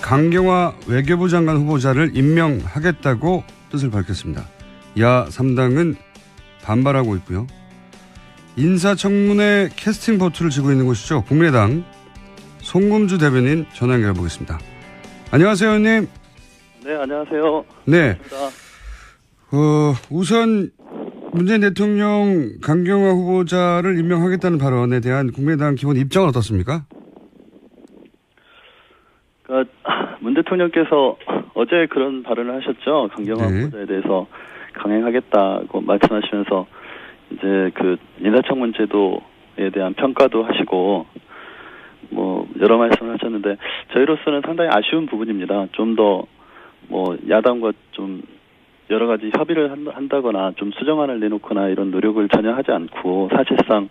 강경화 외교부 장관 후보자를 임명하겠다고 뜻을 밝혔습니다. 야 3당은 반발하고 있고요. 인사청문회 캐스팅 보트를 쥐고 있는 곳이죠. 국민의당 송금주 대변인 전화 연결해 보겠습니다. 안녕하세요, 의원님. 네, 안녕하세요. 네. 우선 문재인 대통령 강경화 후보자를 임명하겠다는 발언에 대한 국민의당 기본 입장은 어떻습니까? 문 대통령께서 어제 그런 발언을 하셨죠. 강경화 네. 후보자에 대해서 강행하겠다고 말씀하시면서 이제 그 인사청문 제도에 대한 평가도 하시고 뭐 여러 말씀을 하셨는데 저희로서는 상당히 아쉬운 부분입니다. 좀 더 뭐 야당과 좀 여러 가지 협의를 한다거나 좀 수정안을 내놓거나 이런 노력을 전혀 하지 않고 사실상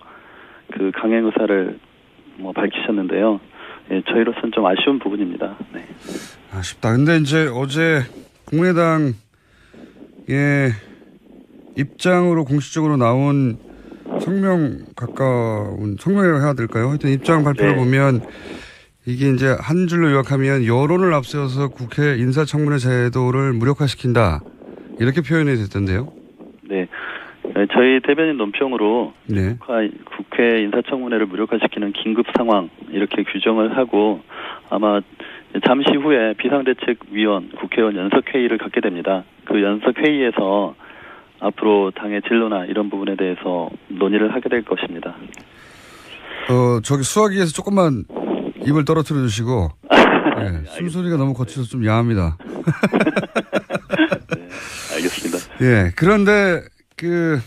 그 강행 의사를 뭐 밝히셨는데요. 예, 저희로서는 좀 아쉬운 부분입니다. 네. 아쉽다. 근데 이제 어제 국민의당의 입장으로 공식적으로 나온 성명이라고 해야 될까요? 하여튼 입장 발표를 네. 보면 이게 이제 한 줄로 요약하면 여론을 앞세워서 국회 인사청문회 제도를 무력화시킨다. 이렇게 표현이 됐던데요. 네. 저희 대변인 논평으로 네. 국회 인사청문회를 무력화시키는 긴급 상황 이렇게 규정을 하고 아마 잠시 후에 비상대책위원 국회의원 연석회의를 갖게 됩니다. 그 연석회의에서 앞으로 당의 진로나 이런 부분에 대해서 논의를 하게 될 것입니다. 저기 수화기에서 조금만 입을 떨어뜨려 주시고 네, 숨소리가 너무 거쳐서 좀 야합니다. 네, 알겠습니다. 예, 그런데 그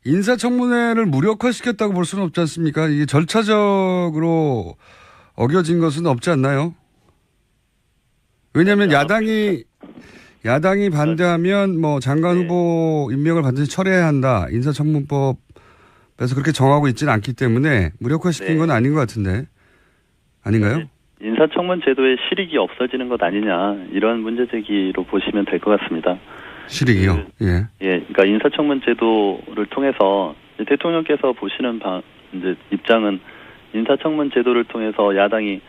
인사청문회를 무력화시켰다고 볼 수는 없지 않습니까? 이게 절차적으로 어겨진 것은 없지 않나요? 왜냐하면 야당이 반대하면 뭐 장관 후보 임명을 반드시 철회해야 한다. 인사청문법에서 그렇게 정하고 있지는 않기 때문에 무력화시킨 건 아닌 것 같은데 아닌가요? 인사청문 제도의 실익이 없어지는 것 아니냐 이런 문제 제기로 보시면 될 것 같습니다. 실익이요? 예. 그러니까 인사청문 제도를 통해서 대통령께서 보시는 이제 입장은 인사청문 제도를 통해서 야당이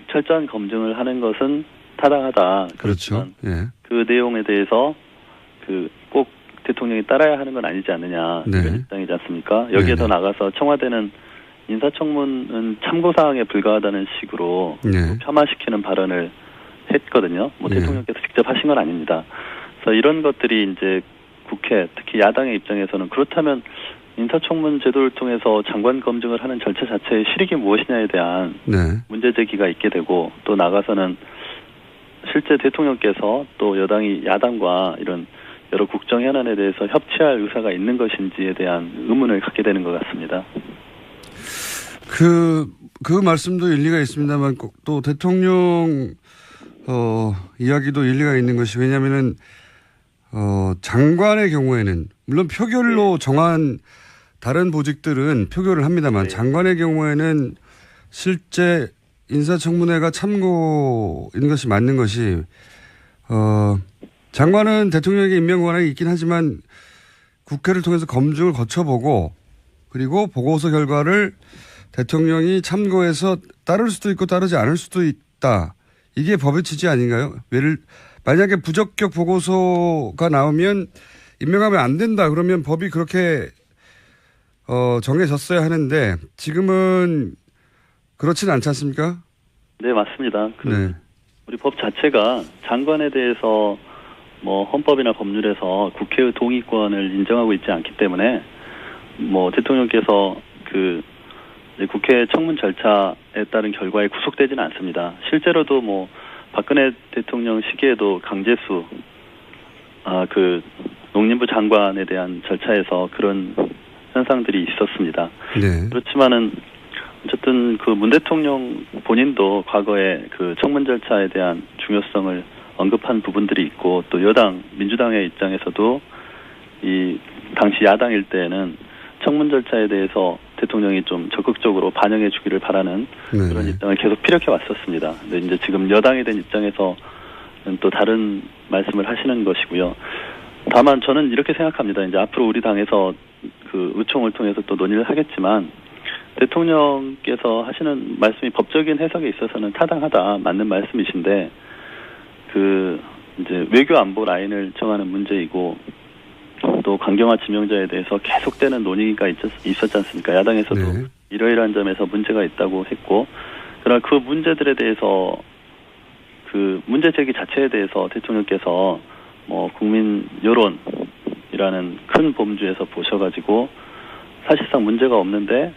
철저한 검증을 하는 것은 타당하다. 그렇죠. 예. 그 내용에 대해서 꼭 대통령이 따라야 하는 건 아니지 않느냐 이런 입장이지 않습니까? 여기에 더 나가서 청와대는 인사청문은 참고사항에 불과하다는 식으로 폄하시키는 발언을 했거든요. 뭐 대통령께서 직접 하신 건 아닙니다. 그래서 이런 것들이 이제 국회, 특히 야당의 입장에서는 그렇다면 인사청문 제도를 통해서 장관 검증을 하는 절차 자체의 실익이 무엇이냐에 대한 문제 제기가 있게 되고 또 나가서는 실제 대통령께서 또 야당과 이런 여러 국정 현안에 대해서 협치할 의사가 있는 것인지에 대한 의문을 갖게 되는 것 같습니다. 그 말씀도 일리가 있습니다만 또 대통령 이야기도 일리가 있는 것이 왜냐하면은 장관의 경우에는 물론 표결로 정한 다른 보직들은 표결을 합니다만 장관의 경우에는 실제 인사청문회가 참고인 것이 맞는 것이 장관은 대통령에게 임명 권한이 있긴 하지만 국회를 통해서 검증을 거쳐보고 그리고 보고서 결과를 대통령이 참고해서 따를 수도 있고 따르지 않을 수도 있다. 이게 법의 취지 아닌가요? 만약에 부적격 보고서가 나오면 임명하면 안 된다. 그러면 법이 그렇게 정해졌어야 하는데 지금은 그렇지는 않지 않습니까? 네, 맞습니다. 우리 법 자체가 장관에 대해서 뭐 헌법이나 법률에서 국회의 동의권을 인정하고 있지 않기 때문에 뭐 대통령께서 국회 청문 절차에 따른 결과에 구속되지는 않습니다. 실제로도 뭐 박근혜 대통령 시기에도 강제수 농림부 장관에 대한 절차에서 그런 현상들이 있었습니다. 그렇지만은 어쨌든 문 대통령 본인도 과거에 청문 절차에 대한 중요성을 언급한 부분들이 있고 또 여당 민주당의 입장에서도 이 당시 야당일 때에는 청문 절차에 대해서 대통령이 좀 적극적으로 반영해 주기를 바라는 그런 입장을 계속 피력해 왔었습니다. 근데 이제 지금 여당이 된 입장에서는 또 다른 말씀을 하시는 것이고요. 다만 저는 이렇게 생각합니다. 이제 앞으로 우리 당에서 의총을 통해서 또 논의를 하겠지만 대통령께서 하시는 말씀이 법적인 해석에 있어서는 타당하다, 맞는 말씀이신데, 이제 외교 안보 라인을 정하는 문제이고, 또 강경화 지명자에 대해서 계속되는 논의가 있었지 않습니까? 야당에서도 네. 이러이러한 점에서 문제가 있다고 했고, 그러나 그 문제들에 대해서 그 문제 제기 자체에 대해서 대통령께서 국민 여론이라는 큰 범주에서 보셔가지고 사실상 문제가 없는데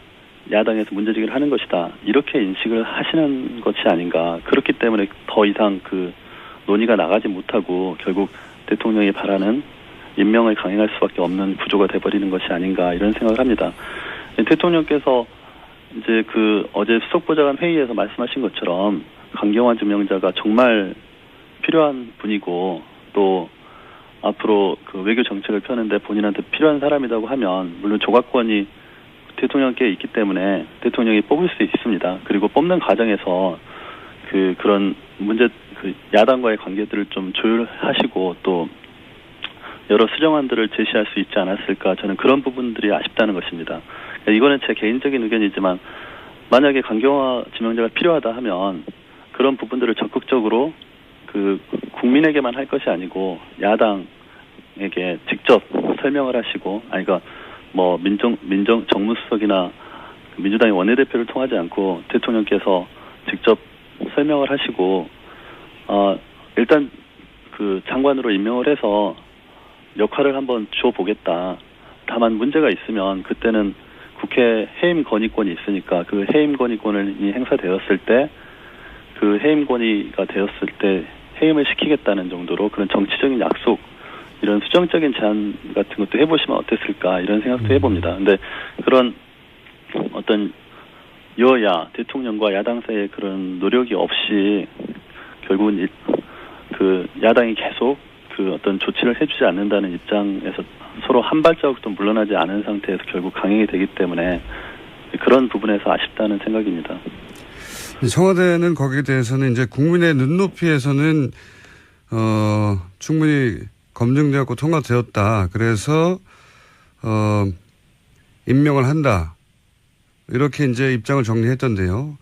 야당에서 문제 제기를 하는 것이다, 이렇게 인식을 하시는 것이 아닌가. 그렇기 때문에 더 이상 그 논의가 나가지 못하고 결국 대통령이 바라는 임명을 강행할 수밖에 없는 구조가 돼버리는 것이 아닌가, 이런 생각을 합니다. 대통령께서 이제 어제 수석보좌관 회의에서 말씀하신 것처럼 강경화 지명자가 정말 필요한 분이고, 또 앞으로 그 외교 정책을 펴는데 본인한테 필요한 사람이라고 하면 물론 조각권이 대통령께 있기 때문에 대통령이 뽑을 수 있습니다. 그리고 뽑는 과정에서 그런 문제, 야당과의 관계들을 좀 조율하시고 또 여러 수정안들을 제시할 수 있지 않았을까, 저는 그런 부분들이 아쉽다는 것입니다. 이거는 제 개인적인 의견이지만 만약에 강경화 지명자가 필요하다 하면 그런 부분들을 적극적으로 국민에게만 할 것이 아니고 야당에게 직접 설명을 하시고, 그러니까 정무수석이나 민주당의 원내대표를 통하지 않고 대통령께서 직접 설명을 하시고, 일단 장관으로 임명을 해서 역할을 한번 줘보겠다. 다만 문제가 있으면 그때는 국회 해임 건의권이 있으니까 그 해임 건의권이 행사되었을 때 그 해임 건의가 되었을 때 해임을 시키겠다는 정도로 그런 정치적인 약속, 이런 수정적인 제안 같은 것도 해보시면 어땠을까, 이런 생각도 해봅니다. 근데 그런 어떤 여야, 대통령과 야당 사이의 그런 노력이 없이 결국은 야당이 계속 어떤 조치를 해주지 않는다는 입장에서 서로 한 발자국도 물러나지 않은 상태에서 결국 강행이 되기 때문에 그런 부분에서 아쉽다는 생각입니다. 청와대는 거기에 대해서는 이제 국민의 눈높이에서는 충분히 검증되었고 통과되었다. 그래서 임명을 한다. 이렇게 이제 입장을 정리했던데요.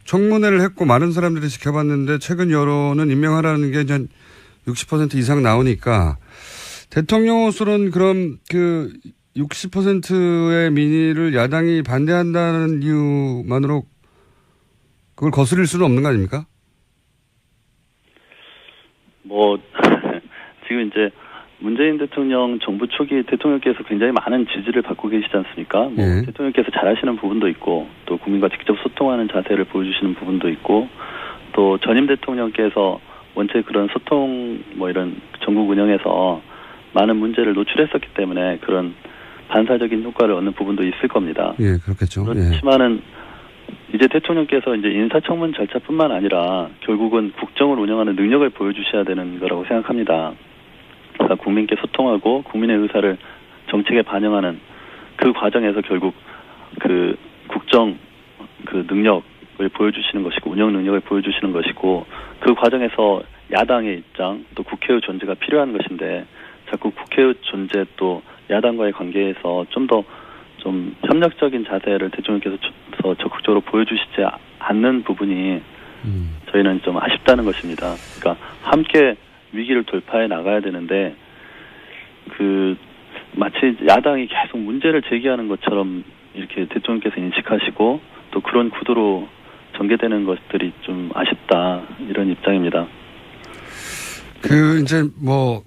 청문회를 했고 많은 사람들이 지켜봤는데 최근 여론은 임명하라는 게 이제 60% 이상 나오니까 대통령으로서는 그럼 60%의 민의를 야당이 반대한다는 이유만으로 그걸 거스릴 수는 없는 거 아닙니까? 지금 이제 문재인 대통령 정부 초기 대통령께서 굉장히 많은 지지를 받고 계시지 않습니까? 예. 대통령께서 잘하시는 부분도 있고, 또 국민과 직접 소통하는 자세를 보여주시는 부분도 있고, 또 전임 대통령께서 원체 그런 소통, 이런 전국 운영에서 많은 문제를 노출했었기 때문에 그런 반사적인 효과를 얻는 부분도 있을 겁니다. 예, 그렇겠죠. 그렇지만은 이제 대통령께서 이제 인사청문 절차뿐만 아니라 결국은 국정을 운영하는 능력을 보여주셔야 되는 거라고 생각합니다. 그러니까 국민께 소통하고 국민의 의사를 정책에 반영하는 그 과정에서 결국 국정 능력을 보여주시는 것이고, 운영 능력을 보여주시는 것이고, 그 과정에서 야당의 입장, 또 국회의 존재가 필요한 것인데 자꾸 국회의 존재 또 야당과의 관계에서 좀 협력적인 자세를 대통령께서 적극적으로 보여주시지 않는 부분이 저희는 좀 아쉽다는 것입니다. 그러니까 함께 위기를 돌파해 나가야 되는데 마치 야당이 계속 문제를 제기하는 것처럼 이렇게 대통령께서 인식하시고 또 그런 구도로 전개되는 것들이 좀 아쉽다, 이런 입장입니다. 이제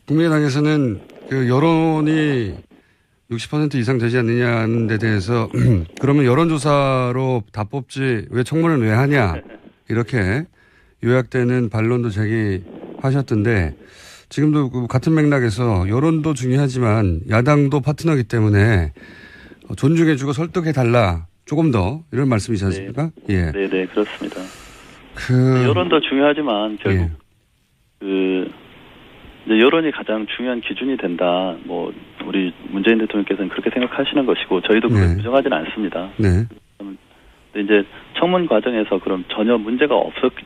국민의당에서는 여론이 60% 이상 되지 않느냐는 데 대해서 그러면 여론조사로 다 뽑지 왜 청문을 왜 하냐, 이렇게 요약되는 반론도 제기하셨던데, 지금도 같은 맥락에서 여론도 중요하지만 야당도 파트너이기 때문에 존중해주고 설득해달라, 조금 더, 이런 말씀이지 않습니까? 네. 예. 네, 그렇습니다. 여론도 중요하지만 결국 이제 여론이 가장 중요한 기준이 된다. 우리 문재인 대통령께서는 그렇게 생각하시는 것이고 저희도 그걸 부정하지는 않습니다. 네. 근데 이제 청문 과정에서 그럼 전혀 문제가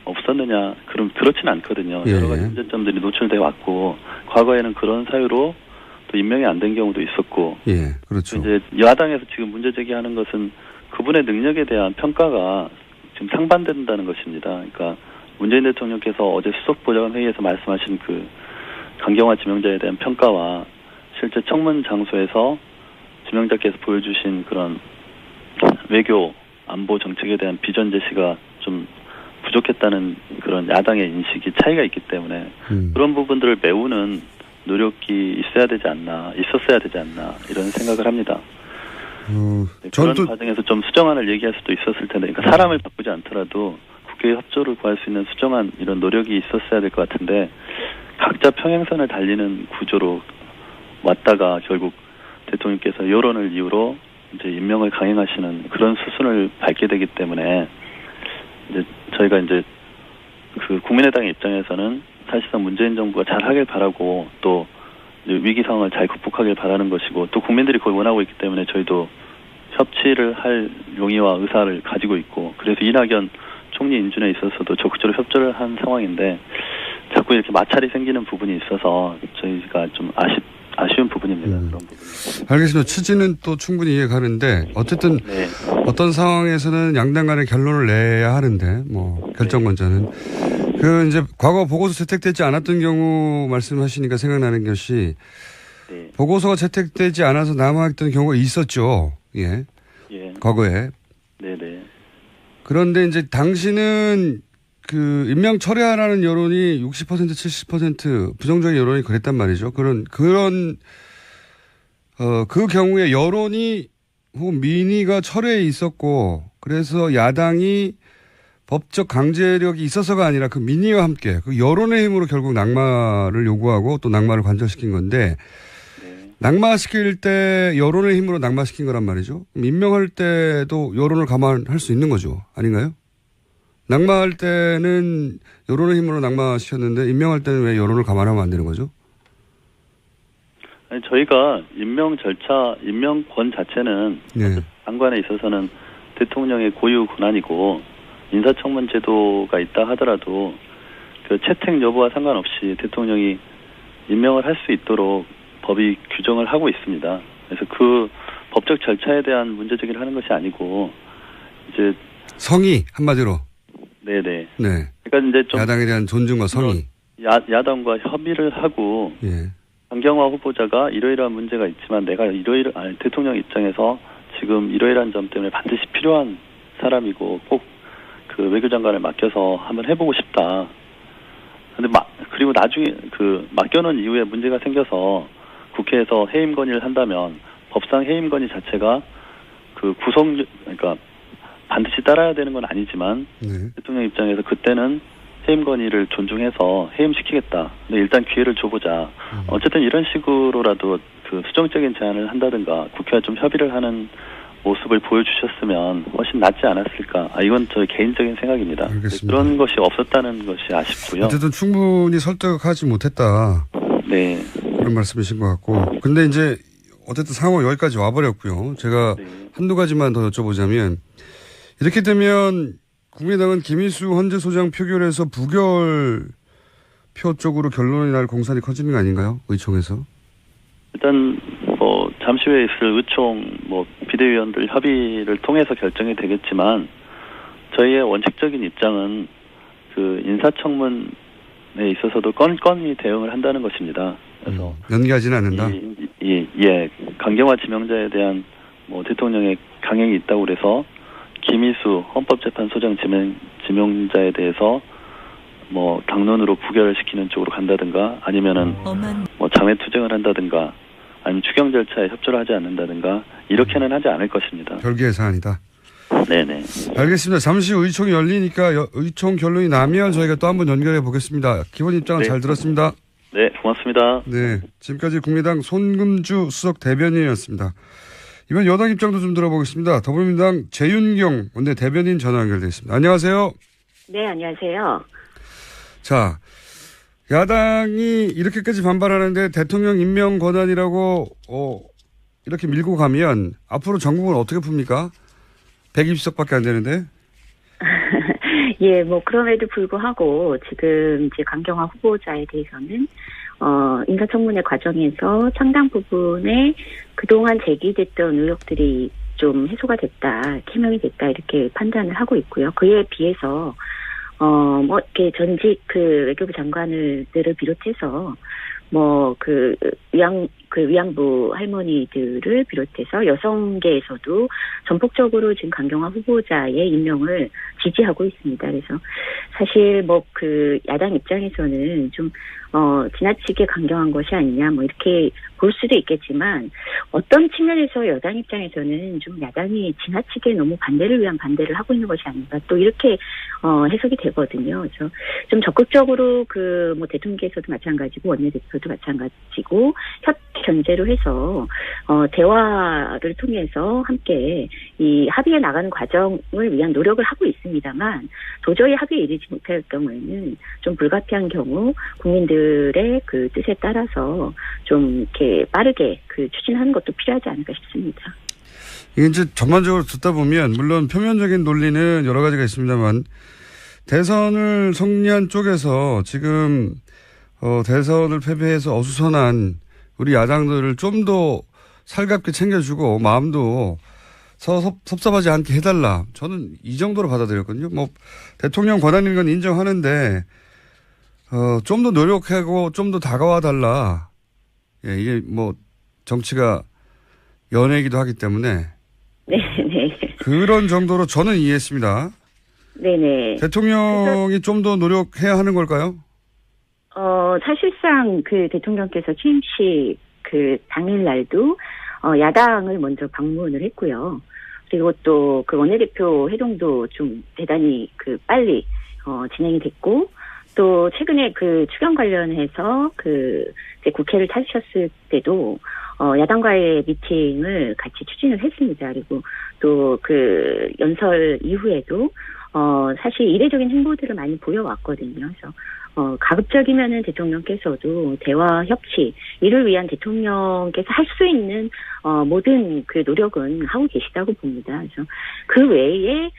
없었느냐? 그렇지는 않거든요. 여러 가지 문제점들이 노출돼 왔고, 과거에는 그런 사유로 또 임명이 안 된 경우도 있었고. 예, 그렇죠. 이제 야당에서 지금 문제 제기하는 것은 그분의 능력에 대한 평가가 지금 상반된다는 것입니다. 그러니까 문재인 대통령께서 어제 수석보좌관 회의에서 말씀하신 그 강경화 지명자에 대한 평가와 실제 청문 장소에서 지명자께서 보여주신 그런 외교 안보 정책에 대한 비전 제시가 좀 부족했다는 그런 야당의 인식이 차이가 있기 때문에 그런 부분들을 메우는 노력이 있었어야 되지 않나 이런 생각을 합니다. 그런 과정에서 좀 수정안을 얘기할 수도 있었을 텐데, 그러니까 사람을 바꾸지 않더라도 국회의 협조를 구할 수 있는 수정안 이런 노력이 있었어야 될 것 같은데 각자 평행선을 달리는 구조로 왔다가 결국 대통령께서 여론을 이유로 이제 임명을 강행하시는 그런 수순을 밟게 되기 때문에 이제 저희가 이제 그 국민의당의 입장에서는 사실상 문재인 정부가 잘 하길 바라고 또 위기 상황을 잘 극복하길 바라는 것이고 또 국민들이 그걸 원하고 있기 때문에 저희도 협치를 할 용의와 의사를 가지고 있고 그래서 이낙연 총리 인준에 있어서도 적극적으로 협조를 한 상황인데 자꾸 이렇게 마찰이 생기는 부분이 있어서 저희가 좀 아쉬운 부분입니다. 그런 부분. 알겠습니다. 취지는 또 충분히 이해가는데 어쨌든 네. 어떤 상황에서는 양당 간의 결론을 내야 하는데 뭐 결정권자는 그 이제 과거 보고서 채택되지 않았던 경우 말씀하시니까 생각나는 것이 네. 보고서가 채택되지 않아서 남아있던 경우가 있었죠. 예. 과거에. 네네. 그런데 이제 당시는 그 임명 철회하라는 여론이 60% 70% 부정적인 여론이 그랬단 말이죠. 그 경우에 여론이 혹은 민의가 철회에 있었고 그래서 야당이 법적 강제력이 있어서가 아니라 그 민의와 함께 그 여론의 힘으로 결국 낙마를 요구하고 또 낙마를 관철시킨 건데 낙마시킬 때 여론의 힘으로 낙마시킨 거란 말이죠. 임명할 때도 여론을 감안할 수 있는 거죠. 아닌가요? 낙마할 때는 여론의 힘으로 낙마시켰는데 임명할 때는 왜 여론을 감안하면 안 되는 거죠? 아니, 저희가 임명권 자체는 장관에 있어서는 대통령의 고유 권한이고 인사청문 제도가 있다 하더라도 그 채택 여부와 상관없이 대통령이 임명을 할 수 있도록 법이 규정을 하고 있습니다. 그래서 그 법적 절차에 대한 문제 제기를 하는 것이 아니고 이제 성의 한마디로. 네네. 네. 그러니까 이제 좀 야당에 대한 존중과 성의. 야당과 협의를 하고 강경화 후보자가 이러이러한 문제가 있지만 내가 대통령 입장에서 지금 이러이러한 점 때문에 반드시 필요한 사람이고 꼭 그 외교장관을 맡겨서 한번 해보고 싶다. 근데 그리고 나중에 그 맡겨놓은 이후에 문제가 생겨서 국회에서 해임 건의를 한다면 법상 해임 건의 자체가 그 그러니까 반드시 따라야 되는 건 아니지만 대통령 입장에서 그때는 해임 건의를 존중해서 해임시키겠다. 근데 일단 기회를 줘보자. 어쨌든 이런 식으로라도 그 수정적인 제안을 한다든가 국회와 좀 협의를 하는 모습을 보여주셨으면 훨씬 낫지 않았을까. 이건 저의 개인적인 생각입니다. 알겠습니다. 그런 것이 없었다는 것이 아쉽고요. 어쨌든 충분히 설득하지 못했다. 네. 그런 말씀이신 것 같고. 근데 이제 어쨌든 상황 여기까지 와버렸고요. 제가 한두 가지만 더 여쭤보자면 이렇게 되면 국민의당은 김희수 헌재 소장 표결에서 부결표 쪽으로 결론이 날 공산이 커지는 거 아닌가요? 의총에서. 일단 잠시 후에 있을 의총 비대위원들 협의를 통해서 결정이 되겠지만 저희의 원칙적인 입장은 그 인사청문에 있어서도 건건히 대응을 한다는 것입니다. 그래서 연기하지는 않는다. 강경화 지명자에 대한 대통령의 강행이 있다고 그래서 김희수 헌법재판소장 지명자에 대해서 당론으로 부결을 시키는 쪽으로 간다든가 아니면은 장외투쟁을 한다든가 아니면 추경 절차에 협조를 하지 않는다든가 이렇게는 하지 않을 것입니다. 별개의 사안이다. 네네. 알겠습니다. 잠시 후 의총이 열리니까 의총 결론이 나면 저희가 또 한번 연결해 보겠습니다. 기본 입장은 잘 들었습니다. 네, 고맙습니다. 네, 지금까지 국민의당 손금주 수석 대변인이었습니다. 이번 여당 입장도 좀 들어보겠습니다. 더불어민주당 재윤경 원내 대변인 전화 연결되어 있습니다. 안녕하세요. 네, 안녕하세요. 자, 야당이 이렇게까지 반발하는데 대통령 임명 권한이라고 이렇게 밀고 가면 앞으로 전국은 어떻게 풉니까? 120석밖에 안 되는데. 예, 그럼에도 불구하고 지금 이제 강경화 후보자에 대해서는 인사청문회 과정에서 상당 부분의 그동안 제기됐던 의혹들이 좀 해소가 됐다, 해명이 됐다 이렇게 판단을 하고 있고요. 그에 비해서 뭐 이렇게 전직 그 외교부 장관들을 비롯해서 뭐 위안부 할머니들을 비롯해서 여성계에서도 전폭적으로 지금 강경화 후보자의 임명을 지지하고 있습니다. 그래서 사실 뭐 그 야당 입장에서는 좀 지나치게 강경한 것이 아니냐 뭐 이렇게 볼 수도 있겠지만 어떤 측면에서 여당 입장에서는 좀 야당이 지나치게 너무 반대를 위한 반대를 하고 있는 것이 아닌가 또 이렇게 해석이 되거든요. 그래서 좀 적극적으로 그 뭐 대통령께서도 마찬가지고 원내대표도 마찬가지고 견제로 해서 대화를 통해서 함께 이 합의에 나가는 과정을 위한 노력을 하고 있습니다만 도저히 합의에 이르지 못할 경우에는 좀 불가피한 경우 국민들의 그 뜻에 따라서 좀 이렇게 빠르게 그 추진하는 것도 필요하지 않을까 싶습니다. 이게 이제 전반적으로 듣다 보면 물론 표면적인 논리는 여러 가지가 있습니다만 대선을 승리한 쪽에서 지금 대선을 패배해서 어수선한 우리 야당들을 좀 더 살갑게 챙겨주고 마음도 섭섭하지 않게 해달라. 저는 이 정도로 받아들였거든요. 뭐 대통령 권한인 건 인정하는데 좀 더 노력하고 좀 더 다가와 달라. 예, 이게 뭐 정치가 연애이기도 하기 때문에 네네. 그런 정도로 저는 이해했습니다. 네네. 대통령이 좀 더 노력해야 하는 걸까요? 사실상 그 대통령께서 취임식 그 당일날도 야당을 먼저 방문을 했고요. 그리고 또 그 원내대표 회동도 좀 대단히 그 빨리 진행이 됐고 또 최근에 그 추경 관련해서 그 이제 국회를 찾으셨을 때도 야당과의 미팅을 같이 추진을 했습니다. 그리고 또 그 연설 이후에도 사실 이례적인 행보들을 많이 보여왔거든요. 그래서 가급적이면은 대통령께서도 대화 협치 이를 위한 대통령께서 할 수 있는 모든 그 노력은 하고 계시다고 봅니다. 그래서 그 외에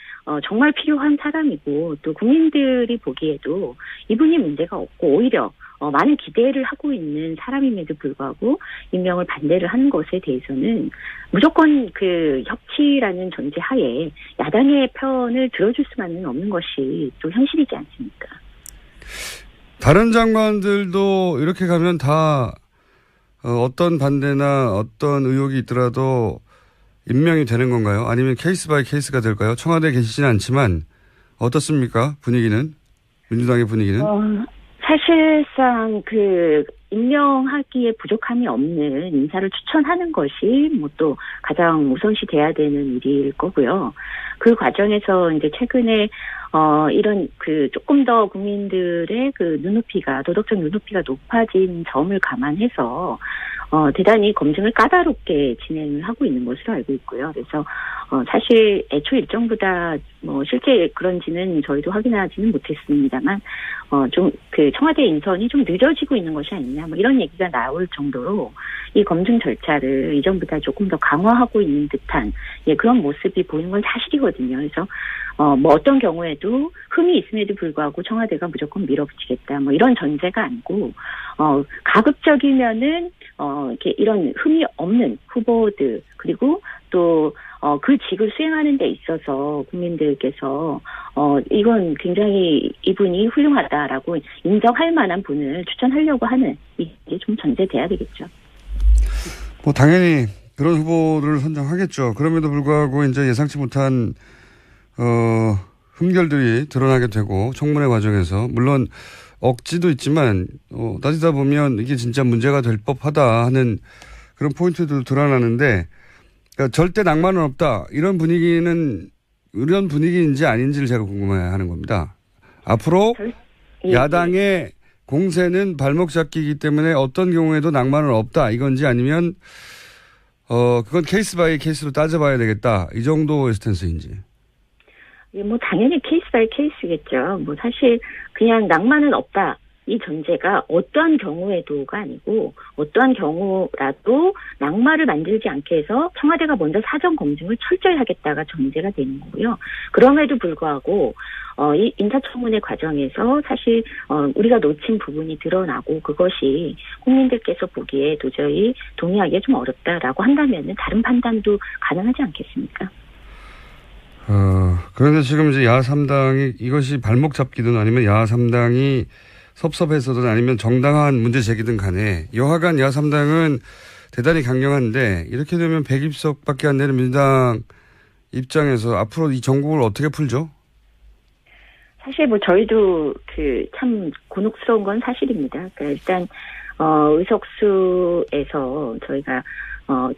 정말 필요한 사람이고 또 국민들이 보기에도 이분이 문제가 없고 오히려 많은 기대를 하고 있는 사람임에도 불구하고 임명을 반대를 하는 것에 대해서는 무조건 그 협치라는 전제 하에 야당의 편을 들어줄 수만은 없는 것이 또 현실이지 않습니까? 다른 장관들도 이렇게 가면 다 어떤 반대나 어떤 의혹이 있더라도 임명이 되는 건가요? 아니면 케이스 바이 케이스가 될까요? 청와대에 계시지는 않지만 어떻습니까? 분위기는? 민주당의 분위기는? 사실상 그 임명하기에 부족함이 없는 인사를 추천하는 것이 뭐 또 가장 우선시 돼야 되는 일일 거고요. 그 과정에서 이제 최근에 이런 그 조금 더 국민들의 그 눈높이가 도덕적 눈높이가 높아진 점을 감안해서 대단히 검증을 까다롭게 진행을 하고 있는 것으로 알고 있고요. 그래서 사실 애초 일정보다 뭐 실제 그런지는 저희도 확인하지는 못했습니다만 좀 그 청와대 인선이 좀 늦어지고 있는 것이 아니냐 뭐 이런 얘기가 나올 정도로 이 검증 절차를 이전보다 조금 더 강화하고 있는 듯한 그런 모습이 보이는 건 사실이거든요. 그래서 뭐 어떤 경우에도 흠이 있음에도 불구하고 청와대가 무조건 밀어붙이겠다 뭐 이런 전제가 아니고 가급적이면은 이렇게 이런 흠이 없는 후보들 그리고 또 그 직을 수행하는 데 있어서 국민들께서 이건 굉장히 이분이 훌륭하다라고 인정할 만한 분을 추천하려고 하는 이게 좀 전제돼야 되겠죠. 뭐 당연히 그런 후보를 선정하겠죠. 그럼에도 불구하고 이제 예상치 못한 흠결들이 드러나게 되고 청문회 과정에서 물론 억지도 있지만 따지다 보면 이게 진짜 문제가 될 법하다 하는 그런 포인트도 드러나는데 그러니까 절대 낭만은 없다 이런 분위기인지 아닌지를 제가 궁금해하는 겁니다. 앞으로 야당의 공세는 발목 잡기이기 때문에 어떤 경우에도 낭만은 없다 이건지 아니면 그건 케이스 바이 케이스로 따져봐야 되겠다 이 정도의 스탠스인지. 뭐 당연히 케이스 바이 케이스겠죠. 뭐 사실 그냥 낭만은 없다. 이 전제가 어떠한 경우에도가 아니고 어떠한 경우라도 낙마를 만들지 않게 해서 청와대가 먼저 사전 검증을 철저히 하겠다가 전제가 되는 거고요. 그럼에도 불구하고 이 인사청문회 과정에서 사실 우리가 놓친 부분이 드러나고 그것이 국민들께서 보기에 도저히 동의하기가 좀 어렵다라고 한다면은 다른 판단도 가능하지 않겠습니까? 그런데 지금 이제 야3당이 이것이 발목 잡기든 아니면 야3당이 섭섭해서든 아니면 정당한 문제 제기든 간에 여하간 야3당은 대단히 강경한데 이렇게 되면 120석밖에 안 되는 민주당 입장에서 앞으로 이 정국을 어떻게 풀죠? 사실 뭐 저희도 참 곤혹스러운 건 사실입니다. 그러니까 일단 의석수에서 저희가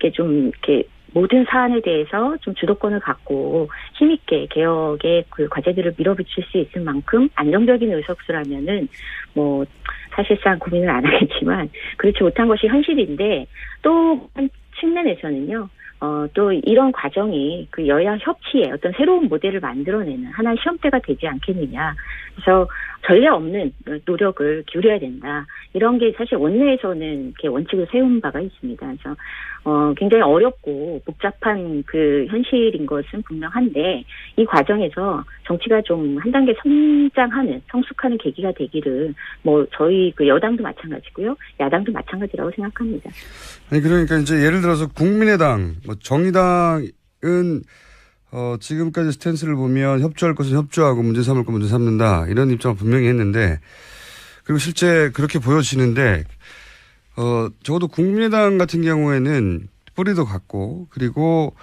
이렇게 모든 사안에 대해서 좀 주도권을 갖고 힘있게 개혁의 그 과제들을 밀어붙일 수 있을 만큼 안정적인 의석수라면은 뭐 사실상 고민을 안 하겠지만 그렇지 못한 것이 현실인데 또 한 측면에서는요. 또 이런 과정이 그 여야 협치의 어떤 새로운 모델을 만들어내는 하나의 시험대가 되지 않겠느냐. 그래서 전례 없는 노력을 기울여야 된다. 이런 게 사실 원내에서는 이렇게 원칙을 세운 바가 있습니다. 그래서 굉장히 어렵고 복잡한 그 현실인 것은 분명한데 이 과정에서 정치가 좀 한 단계 성숙하는 계기가 되기를 뭐 저희 그 여당도 마찬가지고요. 야당도 마찬가지라고 생각합니다. 아니 그러니까 이제 예를 들어서 국민의당, 뭐 정의당은 지금까지 스탠스를 보면 협조할 것은 협조하고 문제 삼을 건 문제 삼는다 이런 입장을 분명히 했는데 그리고 실제 그렇게 보여지는데 적어도 국민의당 같은 경우에는 뿌리도 같고 그리고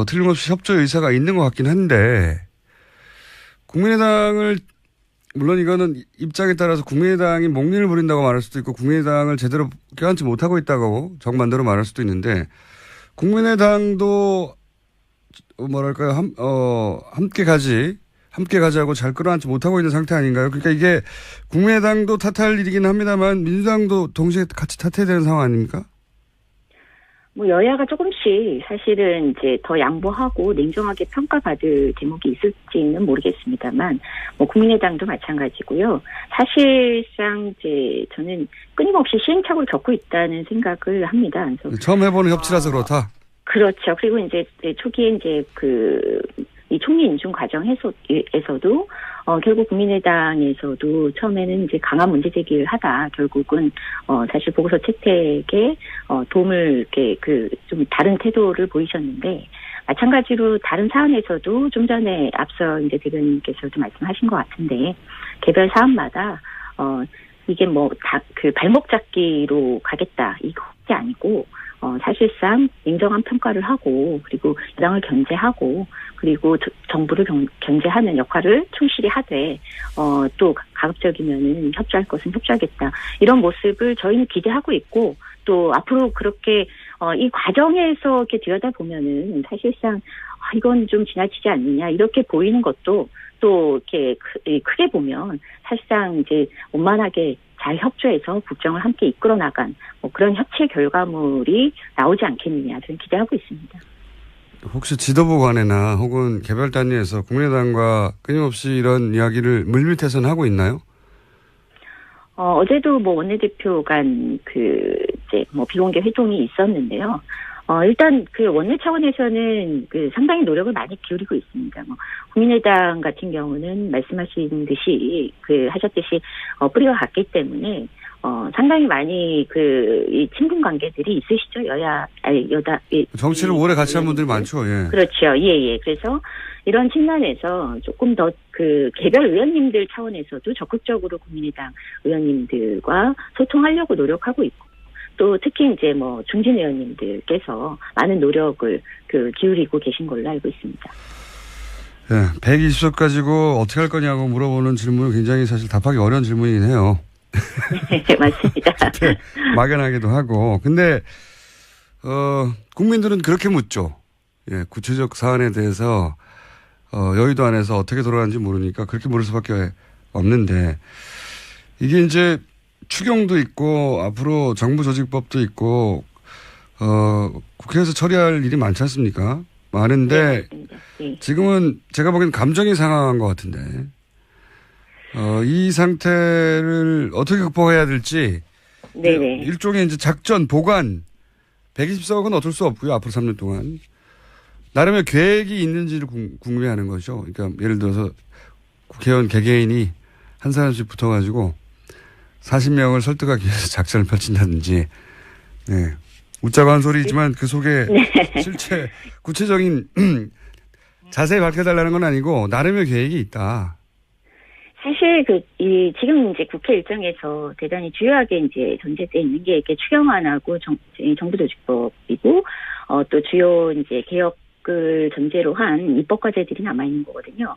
틀림없이 협조 의사가 있는 것 같긴 한데 국민의당을 물론 이거는 입장에 따라서 국민의당이 목리를 부린다고 말할 수도 있고 국민의당을 제대로 껴안지 못하고 있다고 정반대로 말할 수도 있는데 국민의당도 뭐랄까요 함께 가자고 잘 끌어안지 못하고 있는 상태 아닌가요? 그러니까 이게 국민의당도 탓할 일이긴 합니다만 민주당도 동시에 같이 탓해야 되는 상황 아닙니까? 뭐 여야가 조금씩 사실은 이제 더 양보하고 냉정하게 평가받을 대목이 있을지는 모르겠습니다만 뭐 국민의당도 마찬가지고요. 사실상 이제 저는 끊임없이 시행착오를 겪고 있다는 생각을 합니다. 그래서 처음 해보는 협치라서 그렇다. 그렇죠. 그리고 이제 초기에 이제 이 총리 인준 과정에서도 결국 국민의당에서도 처음에는 이제 강한 문제 제기를 하다 결국은 사실 보고서 채택에 도움을 이렇게 좀 다른 태도를 보이셨는데 마찬가지로 다른 사안에서도 좀 전에 앞서 이제 대변인께서도 말씀하신 것 같은데 개별 사안마다 이게 뭐 다 발목 잡기로 가겠다 이것이 아니고 사실상 냉정한 평가를 하고 그리고 여당을 견제하고 그리고 정부를 견제하는 역할을 충실히 하되 또 가급적이면은 협조할 것은 협조하겠다 이런 모습을 저희는 기대하고 있고 또 앞으로 그렇게 이 과정에서 이렇게 들여다 보면은 사실상 이건 좀 지나치지 않느냐 이렇게 보이는 것도 또 이렇게 크게 보면 사실상 이제 원만하게 잘 협조해서 국정을 함께 이끌어 나간 뭐 그런 협치의 결과물이 나오지 않겠느냐 저는 기대하고 있습니다. 혹시 지도부 간에나 혹은 개별 단위에서 국민의당과 끊임없이 이런 이야기를 물밑에서는 하고 있나요? 어제도 뭐 원내대표 간 이제 뭐 비공개 회동이 있었는데요. 일단 원내 차원에서는 상당히 노력을 많이 기울이고 있습니다. 뭐 국민의당 같은 경우는 말씀하신 듯이 하셨듯이 뿌리가 같기 때문에 상당히 많이 이 친분 관계들이 있으시죠. 여다 정치를 오래 같이 한 분들이 많죠. 예. 그렇죠. 예. 그래서 이런 측면에서 조금 더 개별 의원님들 차원에서도 적극적으로 국민의당 의원님들과 소통하려고 노력하고 있고. 또 특히 이제 뭐 중진 의원님들께서 많은 노력을 기울이고 계신 걸로 알고 있습니다. 네, 120석 가지고 어떻게 할 거냐고 물어보는 질문은 굉장히 사실 답하기 어려운 질문이긴 해요. 네, 맞습니다. 막연하기도 하고. 근데 국민들은 그렇게 묻죠. 예, 구체적 사안에 대해서 여의도 안에서 어떻게 돌아가는지 모르니까 그렇게 물을 수밖에 없는데 이게 이제 추경도 있고 앞으로 정부 조직법도 있고 국회에서 처리할 일이 많지 않습니까? 많은데 네. 지금은 제가 보기엔 감정이 상황한 것 같은데 이 상태를 어떻게 극복해야 될지 네네. 일종의 이제 작전 보관 120석은 어쩔 수 없고요. 앞으로 3년 동안 나름의 계획이 있는지를 궁금해하는 거죠. 그러니까 예를 들어서 국회의원 개개인이 한 사람씩 붙어가지고 40명을 설득하기 위해서 작전을 펼친다든지, 네. 웃자고 한 소리지만 그 속에 네. 실제 구체적인 자세히 밝혀달라는 건 아니고 나름의 계획이 있다. 사실 지금 이제 국회 일정에서 대단히 주요하게 이제 전제돼 있는 게 이렇게 추경안하고 정부조직법이고, 또 주요 이제 개혁을 전제로 한 입법 과제들이 남아 있는 거거든요.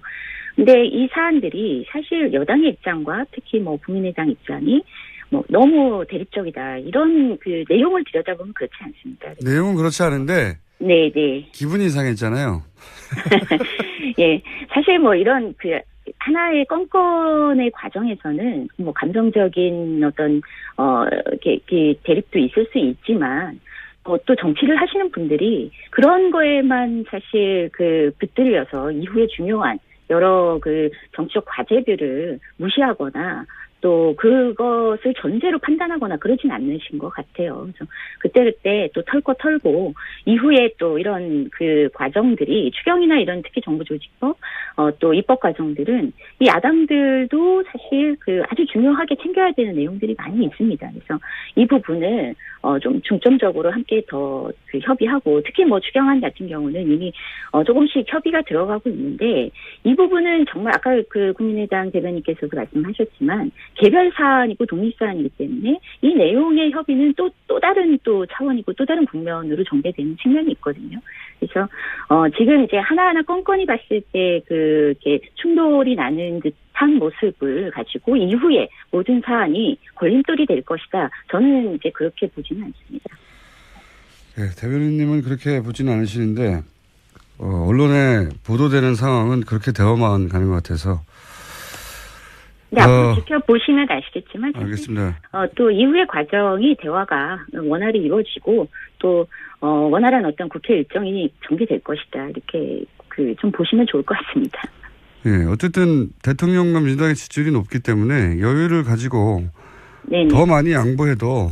근데 이 사안들이 사실 여당의 입장과 특히 뭐 국민의당 입장이 뭐 너무 대립적이다, 이런 그 내용을 들여다보면 그렇지 않습니다. 내용은 그렇지 않은데 네네. 기분이 이상했잖아요. 예, 사실 뭐 이런 그 하나의 건건의 과정에서는 뭐 감정적인 어떤 이렇게 대립도 있을 수 있지만, 또 정치를 하시는 분들이 그런 거에만 사실 붙들려서 이후에 중요한 여러 그 정치적 과제들을 무시하거나 또 그것을 전제로 판단하거나 그러진 않으신 것 같아요. 그래서 그때 또 털 거 털고 이후에 또 이런 그 과정들이 추경이나 이런 특히 정부조직법 또 입법 과정들은 이 야당들도 사실 아주 중요하게 챙겨야 되는 내용들이 많이 있습니다. 그래서 이 부분을 좀 중점적으로 함께 더 협의하고, 특히 뭐 추경안 같은 경우는 이미 조금씩 협의가 들어가고 있는데, 이 부분은 정말 아까 국민의당 대변인께서도 말씀하셨지만 개별 사안이고 독립 사안이기 때문에 이 내용의 협의는 또 다른 또 차원이고 또 다른 국면으로 전개되는 측면이 있거든요. 그래서 지금 이제 하나하나 건건히 봤을 때 이렇게 충돌이 나는 듯한 모습을 가지고 이후에 모든 사안이 걸림돌이 될 것이다, 저는 이제 그렇게 보지는 않습니다. 네, 대변인님은 그렇게 보지는 않으시는데 언론에 보도되는 상황은 그렇게 되어만 가는 것 같아서. 네, 앞으로 지켜보시면 아시겠지만, 알겠습니다. 또 이후의 과정이 대화가 원활히 이루어지고 또 원활한 어떤 국회 일정이 전개될 것이다, 이렇게 좀 보시면 좋을 것 같습니다. 예, 어쨌든 대통령과 민주당의 지지율이 높기 때문에 여유를 가지고 네네. 더 많이 양보해도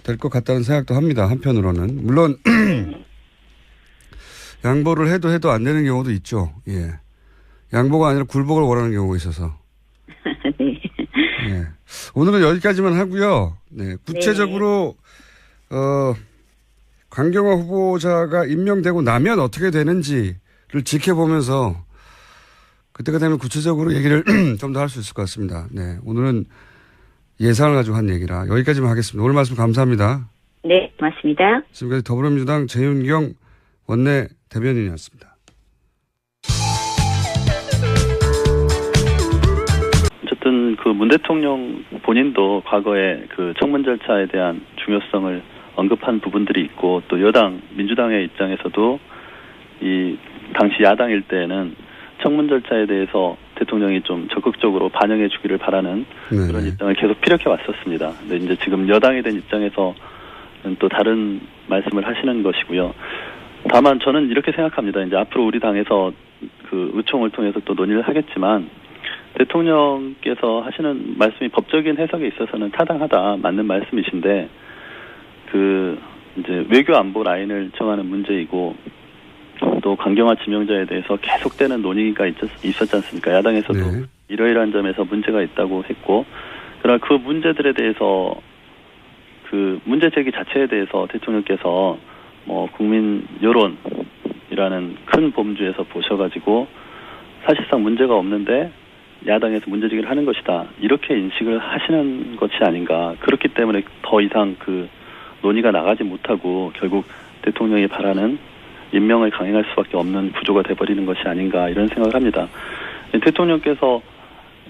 될 것 같다는 생각도 합니다. 한편으로는 물론 양보를 해도 안 되는 경우도 있죠. 예, 양보가 아니라 굴복을 원하는 경우가 있어서. 네. 예. 오늘은 여기까지만 하고요. 네, 구체적으로 강경화 후보자가 임명되고 나면 어떻게 되는지를 지켜보면서 그때가 되면 구체적으로 얘기를 좀 더 할 수 있을 것 같습니다. 네, 오늘은 예상을 가지고 한 얘기라 여기까지만 하겠습니다. 오늘 말씀 감사합니다. 네, 고맙습니다. 지금까지 더불어민주당 재윤경 원내 대변인이었습니다. 어쨌든 문 대통령 본인도 과거에 청문 절차에 대한 중요성을 언급한 부분들이 있고, 또 여당 민주당의 입장에서도 이 당시 야당일 때는 청문 절차에 대해서 대통령이 좀 적극적으로 반영해 주기를 바라는 네네. 그런 입장을 계속 피력해 왔었습니다. 근데 이제 지금 여당이 된 입장에서는 또 다른 말씀을 하시는 것이고요. 다만 저는 이렇게 생각합니다. 이제 앞으로 우리 당에서 의총을 통해서 또 논의를 하겠지만, 대통령께서 하시는 말씀이 법적인 해석에 있어서는 타당하다, 맞는 말씀이신데, 이제 외교 안보 라인을 정하는 문제이고, 또 강경화 지명자에 대해서 계속되는 논의가 있었지 않습니까? 야당에서도 네. 이러이러한 점에서 문제가 있다고 했고, 그러나 그 문제들에 대해서 문제 제기 자체에 대해서 대통령께서 국민 여론이라는 큰 범주에서 보셔가지고 사실상 문제가 없는데 야당에서 문제 제기를 하는 것이다, 이렇게 인식을 하시는 것이 아닌가. 그렇기 때문에 더 이상 논의가 나가지 못하고 결국 대통령이 바라는 임명을 강행할 수밖에 없는 구조가 돼버리는 것이 아닌가, 이런 생각을 합니다. 대통령께서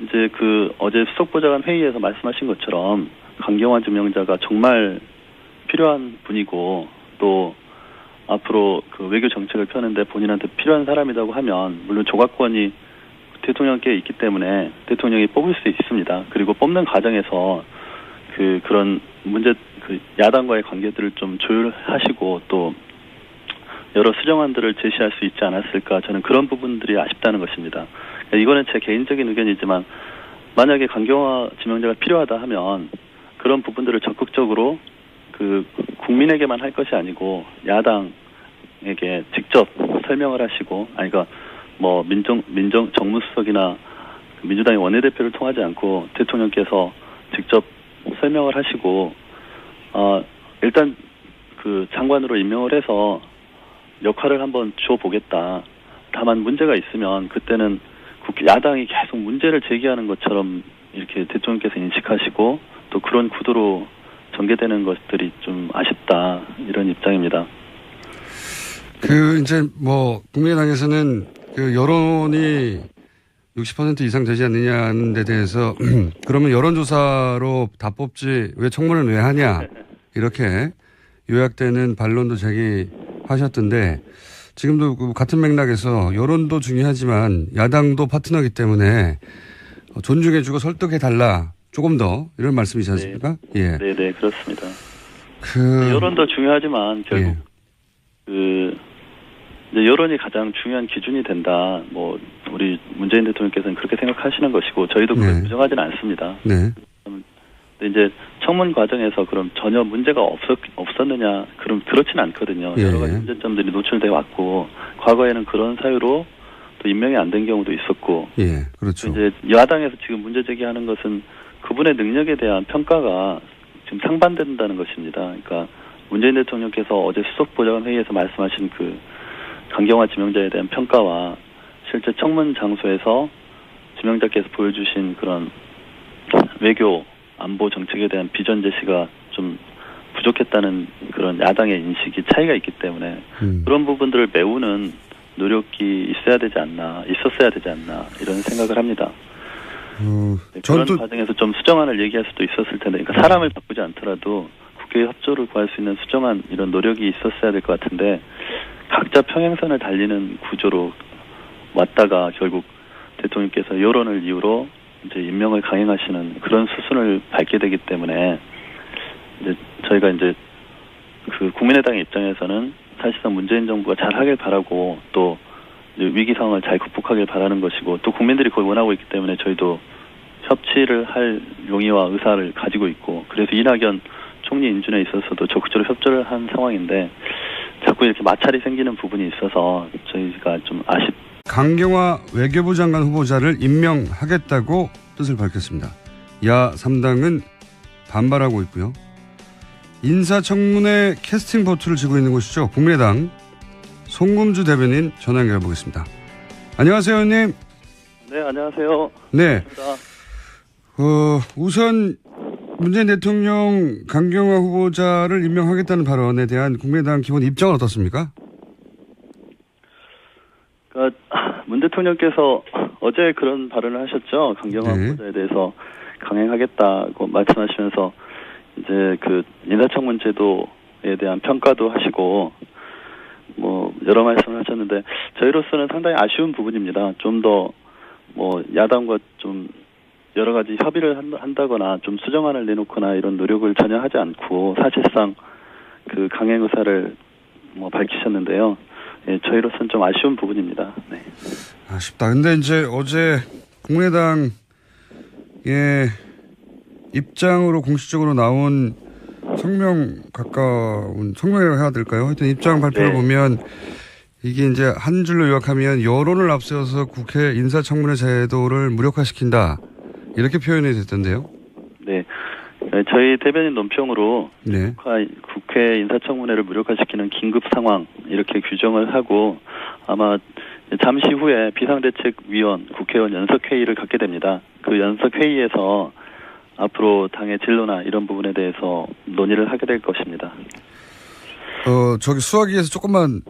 이제 어제 수석보좌관 회의에서 말씀하신 것처럼 강경화 지명자가 정말 필요한 분이고, 또 앞으로 외교 정책을 펴는데 본인한테 필요한 사람이라고 하면 물론 조각권이 대통령께 있기 때문에 대통령이 뽑을 수 있습니다. 그리고 뽑는 과정에서 그런 문제 야당과의 관계들을 좀 조율하시고 또 여러 수정안들을 제시할 수 있지 않았을까, 저는 그런 부분들이 아쉽다는 것입니다. 이거는 제 개인적인 의견이지만, 만약에 강경화 지명자가 필요하다 하면 그런 부분들을 적극적으로 국민에게만 할 것이 아니고 야당에게 직접 설명을 하시고, 그러니까 뭐 정무수석이나 민주당의 원내대표를 통하지 않고 대통령께서 직접 설명을 하시고 일단 그 장관으로 임명을 해서 역할을 한번 줘보겠다. 다만 문제가 있으면 그때는 야당이 계속 문제를 제기하는 것처럼 이렇게 대통령께서 인식하시고 또 그런 구도로 전개되는 것들이 좀 아쉽다 이런 입장입니다. 이제 뭐 국민의당에서는 그 여론이 60% 이상 되지 않느냐는 데 대해서 그러면 여론조사로 다 뽑지 왜 청문회를 왜 하냐 이렇게 요약되는 반론도 제기하셨던데 지금도 같은 맥락에서 여론도 중요하지만 야당도 파트너이기 때문에 존중해주고 설득해달라 조금 더 이런 말씀이지 않습니까? 네, 예. 네, 그렇습니다. 여론도 중요하지만 결국 이제 여론이 가장 중요한 기준이 된다. 뭐 우리 문재인 대통령께서는 그렇게 생각하시는 것이고 저희도 그걸 부정하지는 않습니다. 네. 근데 이제 청문 과정에서 그럼 전혀 문제가 없었느냐? 그럼 그렇진 않거든요. 여러 가지 문제점들이 노출돼 왔고 과거에는 그런 사유로 또 임명이 안 된 경우도 있었고. 예, 그렇죠. 이제 야당에서 지금 문제 제기하는 것은 그분의 능력에 대한 평가가 지금 상반된다는 것입니다. 그러니까 문재인 대통령께서 어제 수석보좌관 회의에서 말씀하신 그 강경화 지명자에 대한 평가와 실제 청문 장소에서 지명자께서 보여주신 그런 외교 안보 정책에 대한 비전 제시가 좀 부족했다는 그런 야당의 인식이 차이가 있기 때문에 그런 부분들을 메우는 노력이 있었어야 되지 않나 이런 생각을 합니다. 그런 과정에서 좀 수정안을 얘기할 수도 있었을 텐데, 그러니까 사람을 바꾸지 않더라도 국회의 협조를 구할 수 있는 수정안 이런 노력이 있었어야 될 것 같은데 각자 평행선을 달리는 구조로 왔다가 결국 대통령께서 여론을 이유로 이제 임명을 강행하시는 그런 수순을 밟게 되기 때문에 이제 저희가 이제 그 국민의당의 입장에서는 사실상 문재인 정부가 잘 하길 바라고 또 위기 상황을 잘 극복하길 바라는 것이고 또 국민들이 그걸 원하고 있기 때문에 저희도 협치를 할 용의와 의사를 가지고 있고 그래서 이낙연 총리 인준에 있어서도 적극적으로 협조를 한 상황인데 자꾸 이렇게 마찰이 생기는 부분이 있어서 저희가 좀 강경화 외교부 장관 후보자를 임명하겠다고 뜻을 밝혔습니다. 야 3당은 반발하고 있고요. 인사청문회 캐스팅 보트를 쥐고 있는 곳이죠. 국민의당 송금주 대변인 전화 연결해 보겠습니다. 안녕하세요, 의원님. 네, 안녕하세요. 네. 우선 문재인 대통령 강경화 후보자를 임명하겠다는 발언에 대한 국민의당 기본 입장은 어떻습니까? 그러니까 문 대통령께서 어제 그런 발언을 하셨죠. 강경화 후보자에 대해서 강행하겠다고 말씀하시면서 이제 그 인사청문 제도에 대한 평가도 하시고 뭐 여러 말씀을 하셨는데 저희로서는 상당히 아쉬운 부분입니다. 좀 더 뭐 야당과 좀 여러 가지 협의를 한다거나 좀 수정안을 내놓거나 이런 노력을 전혀 하지 않고 사실상 그 강행 의사를 뭐 밝히셨는데요. 예, 저희로서는 좀 아쉬운 부분입니다. 네. 아쉽다. 근데 이제 어제 국민의당의 입장으로 공식적으로 나온 성명이라고 해야 될까요? 하여튼 입장 발표를 보면 이게 이제 한 줄로 요약하면 여론을 앞세워서 국회 인사청문회 제도를 무력화시킨다. 이렇게 표현이 됐던데요. 네. 저희 대변인 논평으로 국회 인사청문회를 무력화시키는 긴급 상황 이렇게 규정을 하고 아마 잠시 후에 비상대책위원 국회의원 연석회의를 갖게 됩니다. 그 연석회의에서 앞으로 당의 진로나 이런 부분에 대해서 논의를 하게 될 것입니다. 저기 수화기에서 조금만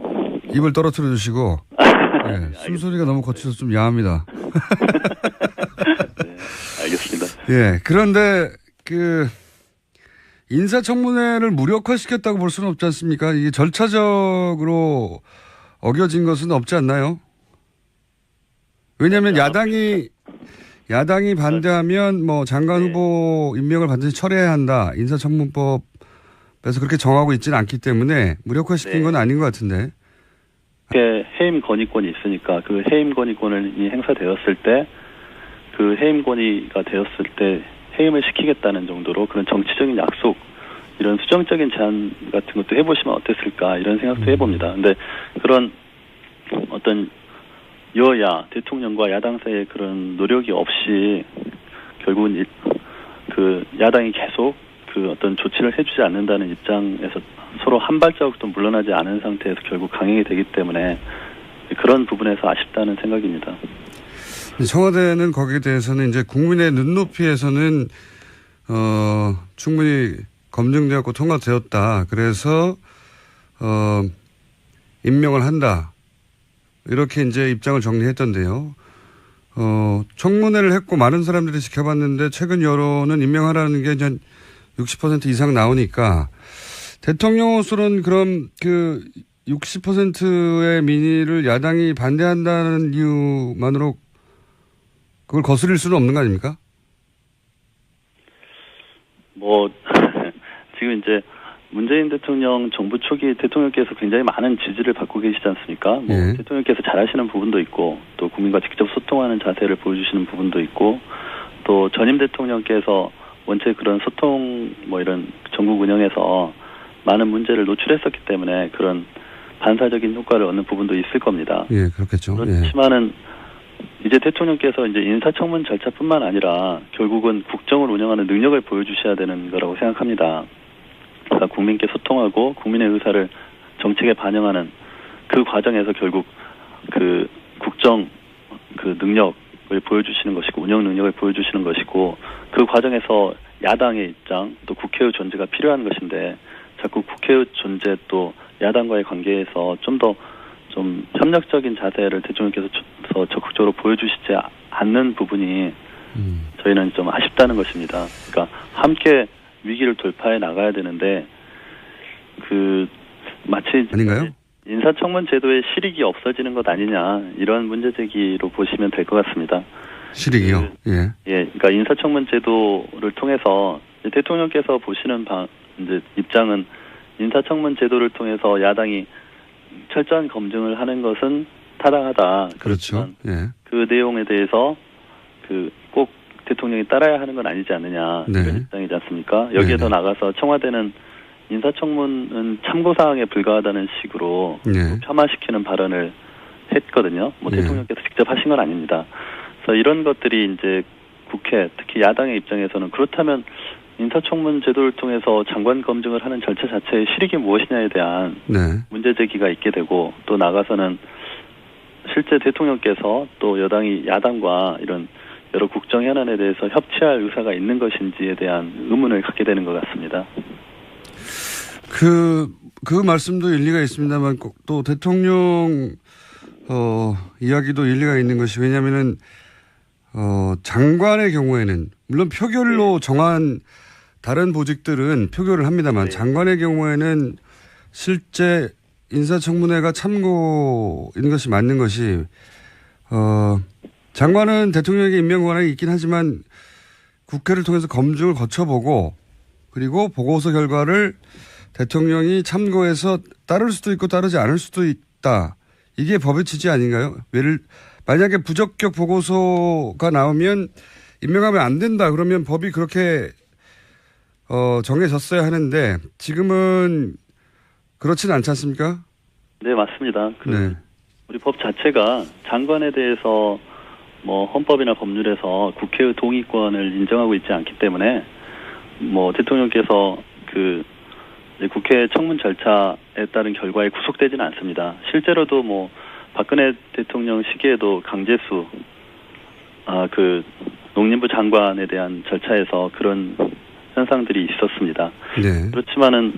입을 떨어뜨려 주시고 네, 숨소리가 너무 거쳐서 좀 야합니다. 네, 알겠습니다. 예, 그런데 그 인사청문회를 무력화시켰다고 볼 수는 없지 않습니까? 이게 절차적으로 어겨진 것은 없지 않나요? 왜냐하면 야당이 반대하면 뭐 장관 후보 임명을 반드시 철회해야 한다. 인사청문법에서 그렇게 정하고 있지는 않기 때문에 무력화시킨 건 아닌 것 같은데. 해임 건의권이 있으니까 그 해임 건의권이 행사되었을 때 그 해임 건의가 되었을 때 해임을 시키겠다는 정도로 그런 정치적인 약속 이런 수정적인 제안 같은 것도 해보시면 어땠을까 이런 생각도 해봅니다. 근데 그런 어떤 여야 대통령과 야당 사이에 그런 노력이 없이 결국은 그 야당이 계속 그 어떤 조치를 해주지 않는다는 입장에서 서로 한 발자국도 물러나지 않은 상태에서 결국 강행이 되기 때문에 그런 부분에서 아쉽다는 생각입니다. 청와대는 거기에 대해서는 이제 국민의 눈높이에서는 충분히 검증되었고 통과되었다. 그래서 임명을 한다. 이렇게 이제 입장을 정리했던데요. 청문회를 했고 많은 사람들이 지켜봤는데 최근 여론은 임명하라는 게 이제 60% 이상 나오니까 대통령으로서는 그럼 그 60%의 민의를 야당이 반대한다는 이유만으로 그걸 거스릴 수는 없는 거 아닙니까? 지금 이제 문재인 대통령 정부 초기 대통령께서 굉장히 많은 지지를 받고 계시지 않습니까? 대통령께서 잘하시는 부분도 있고 또 국민과 직접 소통하는 자세를 보여주시는 부분도 있고 또 전임 대통령께서 원체 그런 소통 이런 전국 운영에서 많은 문제를 노출했었기 때문에 그런 반사적인 효과를 얻는 부분도 있을 겁니다. 예, 그렇겠죠. 그렇지만은 이제 대통령께서 이제 인사청문 절차뿐만 아니라 결국은 국정을 운영하는 능력을 보여주셔야 되는 거라고 생각합니다. 그러니까 국민께 소통하고 국민의 의사를 정책에 반영하는 그 과정에서 결국 그 국정 그 능력을 보여주시는 것이고 운영 능력을 보여주시는 것이고 그 과정에서 야당의 입장 또 국회의 존재가 필요한 것인데 자꾸 국회의 존재 또 야당과의 관계에서 좀 더 좀 협력적인 자세를 대통령께서 적극적으로 보여주시지 않는 부분이 저희는 좀 아쉽다는 것입니다. 그러니까 함께 위기를 돌파해 나가야 되는데 그 마치 아닌가요? 인사청문 제도의 실익이 없어지는 것 아니냐 이런 문제 제기로 보시면 될 것 같습니다. 실익이요? 예. 그러니까 인사청문 제도를 통해서 대통령께서 보시는 이제 입장은 인사청문 제도를 통해서 야당이 철저한 검증을 하는 것은 타당하다. 그렇죠. 예. 그 내용에 대해서 그 꼭 대통령이 따라야 하는 건 아니지 않느냐 이런 입장이지 않습니까? 여기에 더 나가서 청와대는 인사청문은 참고사항에 불과하다는 식으로 폄하시키는 발언을 했거든요. 대통령께서 직접 하신 건 아닙니다. 그래서 이런 것들이 이제 국회 특히 야당의 입장에서는 그렇다면 인사청문 제도를 통해서 장관 검증을 하는 절차 자체의 실익이 무엇이냐에 대한 문제 제기가 있게 되고 또 나가서는 실제 대통령께서 또 야당과 이런 여러 국정 현안에 대해서 협치할 의사가 있는 것인지에 대한 의문을 갖게 되는 것 같습니다. 그 말씀도 일리가 있습니다만 또 대통령 이야기도 일리가 있는 것이 왜냐하면은 장관의 경우에는 물론 표결로 정한 다른 보직들은 표결을 합니다만 장관의 경우에는 실제 인사청문회가 참고인 것이 맞는 것이 장관은 대통령에게 임명 권한이 있긴 하지만 국회를 통해서 검증을 거쳐보고 그리고 보고서 결과를 대통령이 참고해서 따를 수도 있고 따르지 않을 수도 있다. 이게 법의 취지 아닌가요? 만약에 부적격 보고서가 나오면 임명하면 안 된다. 그러면 법이 그렇게 정해졌어야 하는데 지금은 그렇지는 않지 않습니까? 네, 맞습니다. 우리 법 자체가 장관에 대해서 헌법이나 법률에서 국회의 동의권을 인정하고 있지 않기 때문에 대통령께서 국회 청문 절차에 따른 결과에 구속되지는 않습니다. 실제로도 박근혜 대통령 시기에도 강제수 농림부 장관에 대한 절차에서 그런 현상들이 있었습니다. 그렇지만은